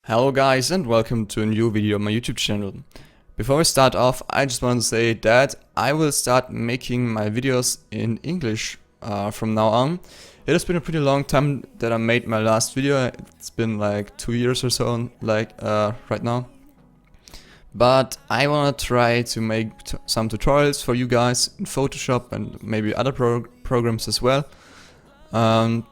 Hello guys and welcome to a new video on my YouTube channel. Before we start off, I just want to say that I will start making my videos in English from now on. It has been a pretty long time that I made my last video. It's been like 2 years or so, right now. But I want to try to make some tutorials for you guys in Photoshop and maybe other programs as well. And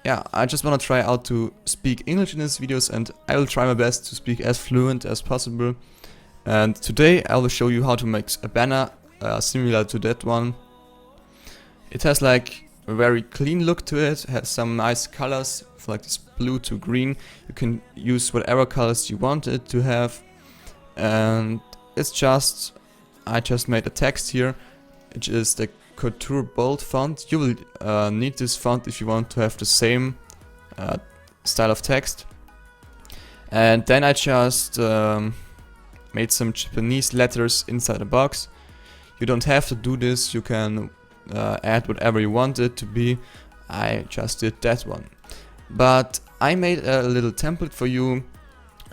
yeah, I just want to try out to speak English in these videos, and I will try my best to speak as fluent as possible. And today I will show you how to make a banner similar to that one. It has like a very clean look to it, has some nice colors, like this blue to green. You can use whatever colors you want it to have. And it's just, I just made a text here, which is the Couture bold font. You will need this font if you want to have the same style of text. And then I just made some Japanese letters inside the box. You don't have to do this, you can add whatever you want it to be. I just did that one. But I made a little template for you,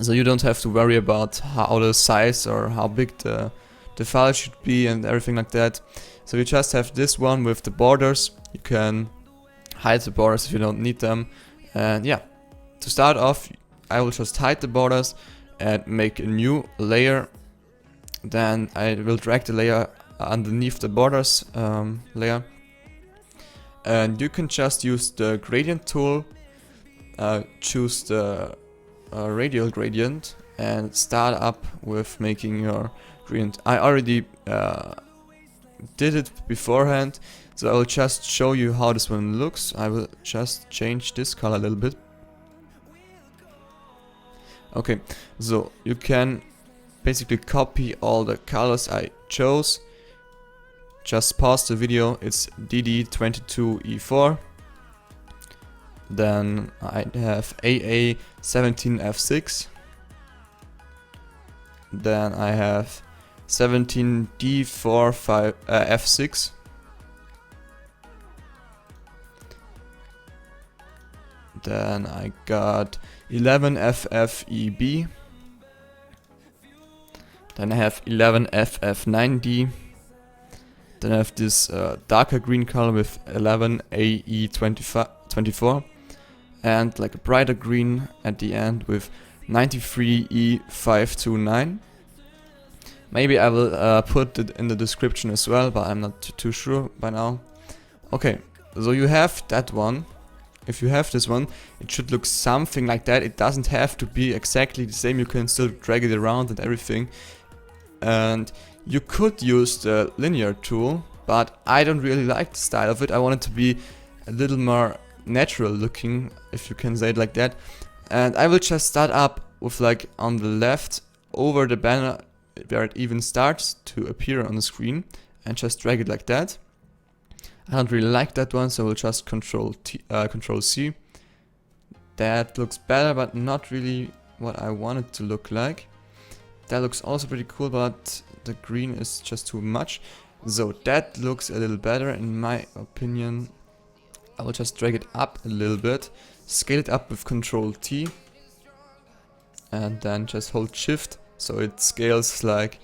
so you don't have to worry about how the size or how big the file should be and everything like that. So you just have this one with the borders. You can hide the borders if you don't need them. And yeah, to start off, I will just hide the borders and make a new layer. Then I will drag the layer underneath the borders layer. And you can just use the gradient tool, choose the radial gradient and start up with making your gradient. I already did it beforehand, so I will just show you how this one looks. I will just change this color a little bit. Okay, so you can basically copy all the colors I chose. Just pause the video, it's DD22E4. Then I have AA17F6. Then I have 17D4 F6. Then I got 11FFEB. Then I have 11FF9D. Then I have this darker green color with 11AE24. And like a brighter green at the end with 93E529. Maybe I will put it in the description as well, but I'm not too sure by now. Okay, so you have that one. If you have this one, it should look something like that. It doesn't have to be exactly the same. You can still drag it around and everything. And you could use the linear tool, but I don't really like the style of it. I want it to be a little more natural looking, if you can say it like that. And I will just start up with like on the left over the banner where it even starts to appear on the screen, and just drag it like that. I don't really like that one, so we'll just Control C. That looks better, but not really what I want it to look like. That looks also pretty cool, but the green is just too much. So that looks a little better in my opinion. I will just drag it up a little bit, scale it up with Control T, and then just hold Shift so it scales like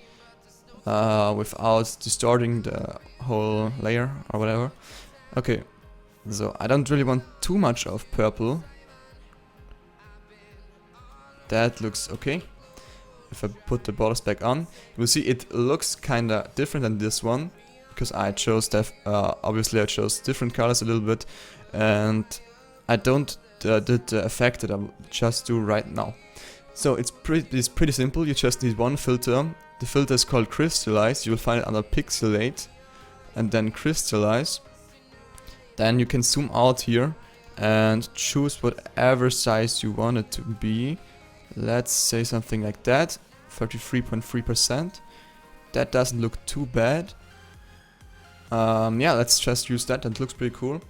without distorting the whole layer or whatever. Okay, so I don't really want too much of purple. That looks okay. If I put the borders back on, you will see it looks kinda different than this one, because I chose that. Obviously I chose different colors a little bit, and I don't did the effect that I will just do right now. So it's pretty simple. You just need one filter. The filter is called Crystallize. You will find it under Pixelate and then Crystallize. Then you can zoom out here and choose whatever size you want it to be. Let's say something like that, 33.3%. That doesn't look too bad. Yeah, let's just use that. That looks pretty cool.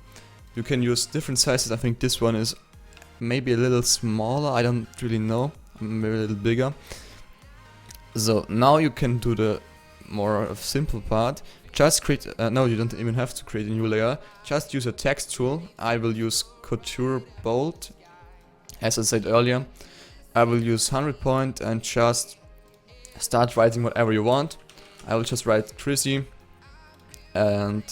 You can use different sizes. I think this one is maybe a little smaller. I don't really know. Maybe a little bigger. So now you can do the more simple part. Just create, no, you don't even have to create a new layer. Just use a text tool. I will use Couture bold, as I said earlier. I will use 100 point and just start writing whatever you want. I will just write Chrissy, and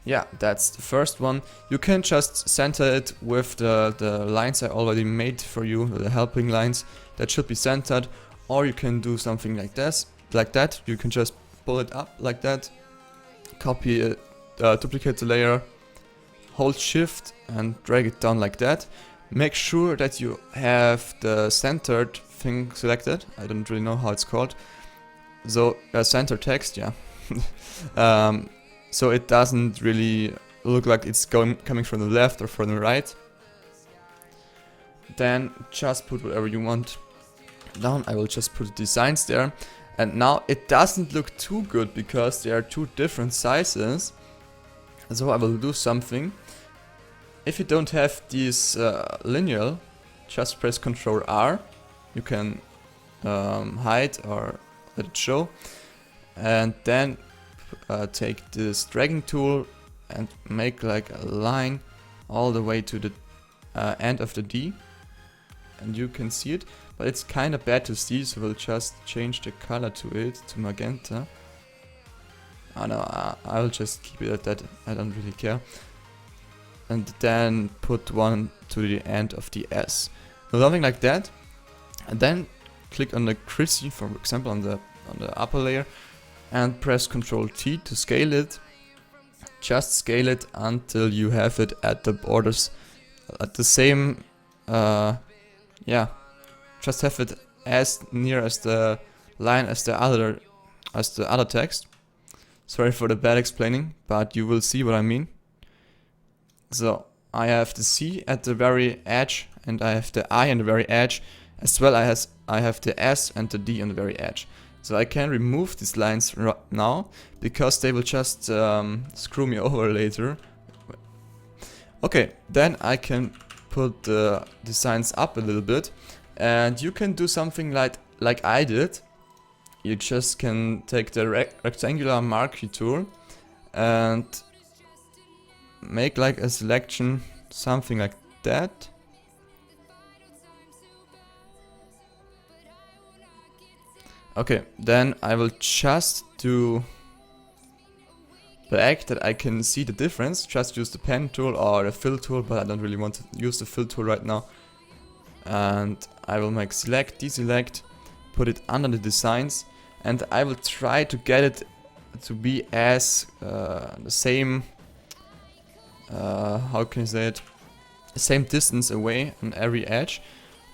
yeah, that's the first one. You can just center it with the lines I already made for you, the helping lines that should be centered, or you can do something like this, like that. You can just pull it up like that, copy it, duplicate the layer, hold shift and drag it down like that. Make sure that you have the centered thing selected. I don't really know how it's called. So center text, yeah. So it doesn't really look like it's coming from the left or from the right. Then just put whatever you want down. I will just put designs there. And now it doesn't look too good because there are two different sizes. So I will do something. If you don't have these lineal, just press Ctrl R. You can hide or let it show. And then take this dragging tool and make like a line all the way to the end of the D, and you can see it, but it's kind of bad to see, so we'll just change the color to it to magenta. Oh no, I'll just keep it at that, I don't really care. And then put one to the end of the S, so something like that. And then click on the Chrissy, for example, on the upper layer, and press Ctrl T to scale it. Just scale it until you have it at the borders, at the same, yeah, just have it as near as the line as the other text. Sorry for the bad explaining, but you will see what I mean. So I have the C at the very edge, and I have the I on the very edge, as well as I have the S and the D on the very edge. So I can remove these lines now, because they will just screw me over later. Okay, then I can put the designs up a little bit, and you can do something like I did. You just can take the rectangular marquee tool and make like a selection, something like that. Okay, then I will just do black that I can see the difference. Just use the pen tool or the fill tool, but I don't really want to use the fill tool right now. And I will make select, deselect, put it under the designs, and I will try to get it to be as the same, how can I say it, the same distance away on every edge.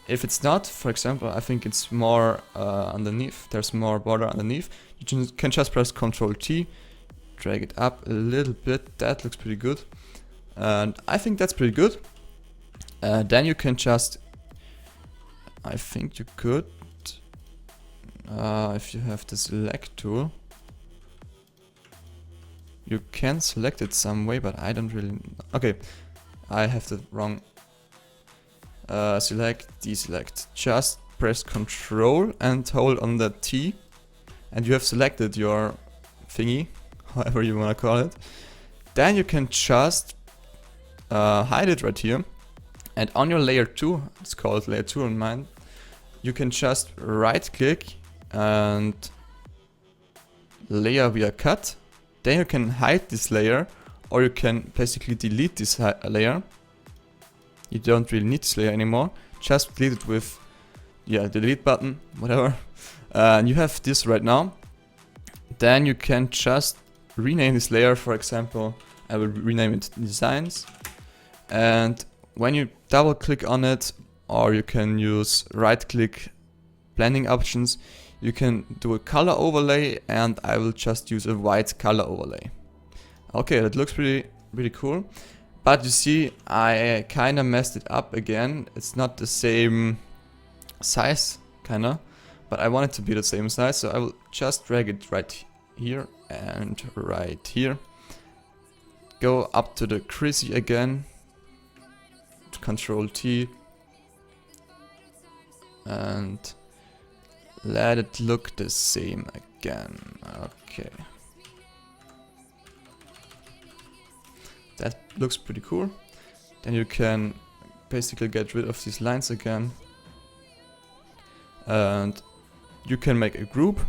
If it's not, for example, I think it's more underneath, there's more border underneath, you can just press Ctrl T, drag it up a little bit, that looks pretty good. And I think that's pretty good. Then you can just, I think you could, if you have the select tool, you can select it some way, but I don't really, okay, I have the wrong. Select, deselect. Just press Ctrl and hold on the T, and you have selected your thingy, however you want to call it. Then you can just hide it right here, and on your layer 2, it's called layer 2 on mine, you can just right click and layer via cut. Then you can hide this layer, or you can basically delete this layer. You don't really need this layer anymore. Just delete it with, yeah, the delete button, whatever. And you have this right now. Then you can just rename this layer. For example, I will rename it designs. And when you double click on it, or you can use right click blending options, you can do a color overlay, and I will just use a white color overlay. Okay, that looks pretty cool. But you see, I kinda messed it up again. It's not the same size, kinda, but I want it to be the same size, so I will just drag it right here and right here. Go up to the Chrissy again, Ctrl T, and let it look the same again. Okay. That looks pretty cool. Then you can basically get rid of these lines again. and you can make a group.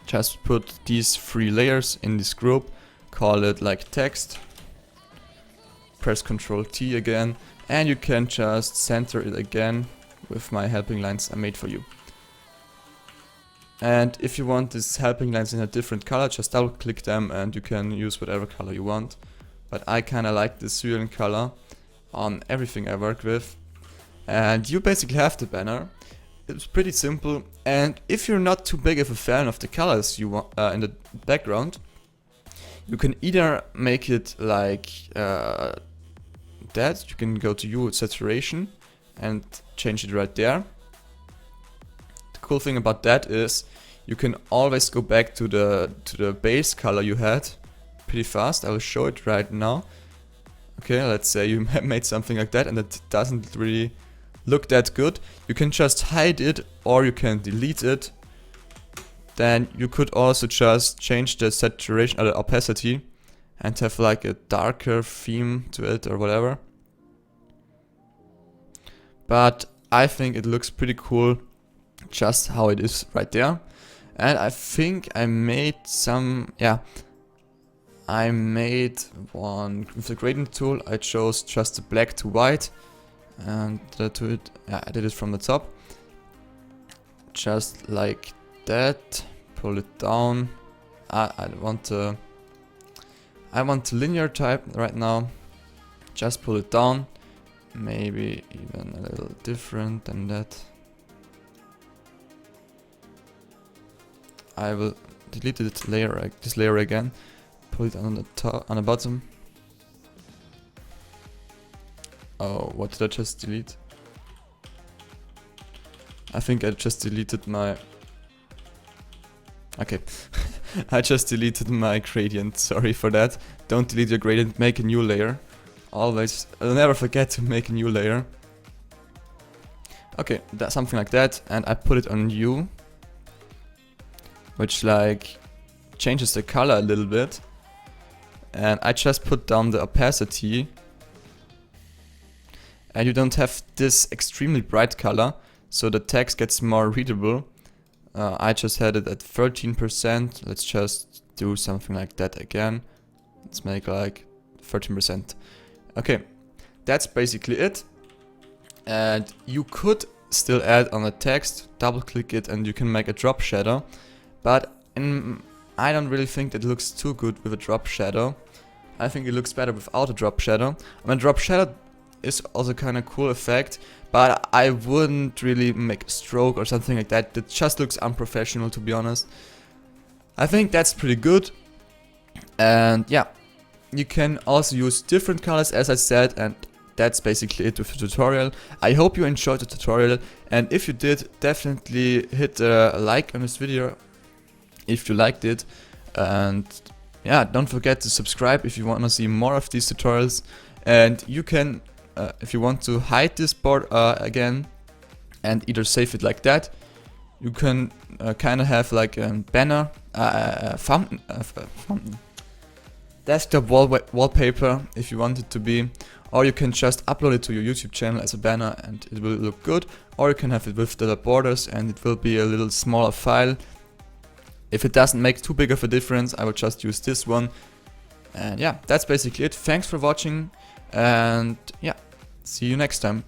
Just put these 3 layers in this group, call it like text, press Ctrl T again, and you can just center it again with my helping lines I made for you. And if you want these helping lines in a different color, just double click them and you can use whatever color you want. But I kinda like this cyan color on everything I work with. And you basically have the banner. It's pretty simple, and if you're not too big of a fan of the colors you want in the background, you can either make it like that. You can go to Hue Saturation and change it right there. The cool thing about that is you can always go back to the base color you had pretty fast. I will show it right now. Okay, let's say you made something like that and it doesn't really look that good. You can just hide it or you can delete it. Then you could also just change the saturation or the opacity and have like a darker theme to it or whatever. But I think it looks pretty cool just how it is right there. And I think I made some, yeah, I made one with the gradient tool. I chose just the black to white and to it, yeah, I did it from the top, just like that. Pull it down. I want a linear type right now. Just pull it down. Maybe even a little different than that. I will delete this layer again. Pull it on the top, on the bottom. Oh, what did I just delete? I think I just deleted my... Okay, I just deleted my gradient, sorry for that. Don't delete your gradient, make a new layer. Always, I'll never forget to make a new layer. Okay, that's something like that, and I put it on Hue, which like changes the color a little bit. And I just put down the opacity. And you don't have this extremely bright color, so the text gets more readable. I just had it at 13%. Let's just do something like that again. Let's make like 13%. Okay, that's basically it. And you could still add on the text, double click it and you can make a drop shadow. But I don't really think that it looks too good with a drop shadow. I think it looks better without a drop shadow. I mean, drop shadow is also kind of cool effect, but I wouldn't really make a stroke or something like that. It just looks unprofessional, to be honest. I think that's pretty good. And yeah, you can also use different colors, as I said, and that's basically it with the tutorial. I hope you enjoyed the tutorial, and if you did, definitely hit a like on this video if you liked it. And yeah, don't forget to subscribe if you want to see more of these tutorials. And you can, if you want to hide this board again and either save it like that, you can kind of have like a banner, fountain, desktop wallpaper if you want it to be, or you can just upload it to your YouTube channel as a banner and it will look good, or you can have it with the borders and it will be a little smaller file. If it doesn't make too big of a difference, I will just use this one. And yeah, that's basically it. Thanks for watching, and yeah, see you next time.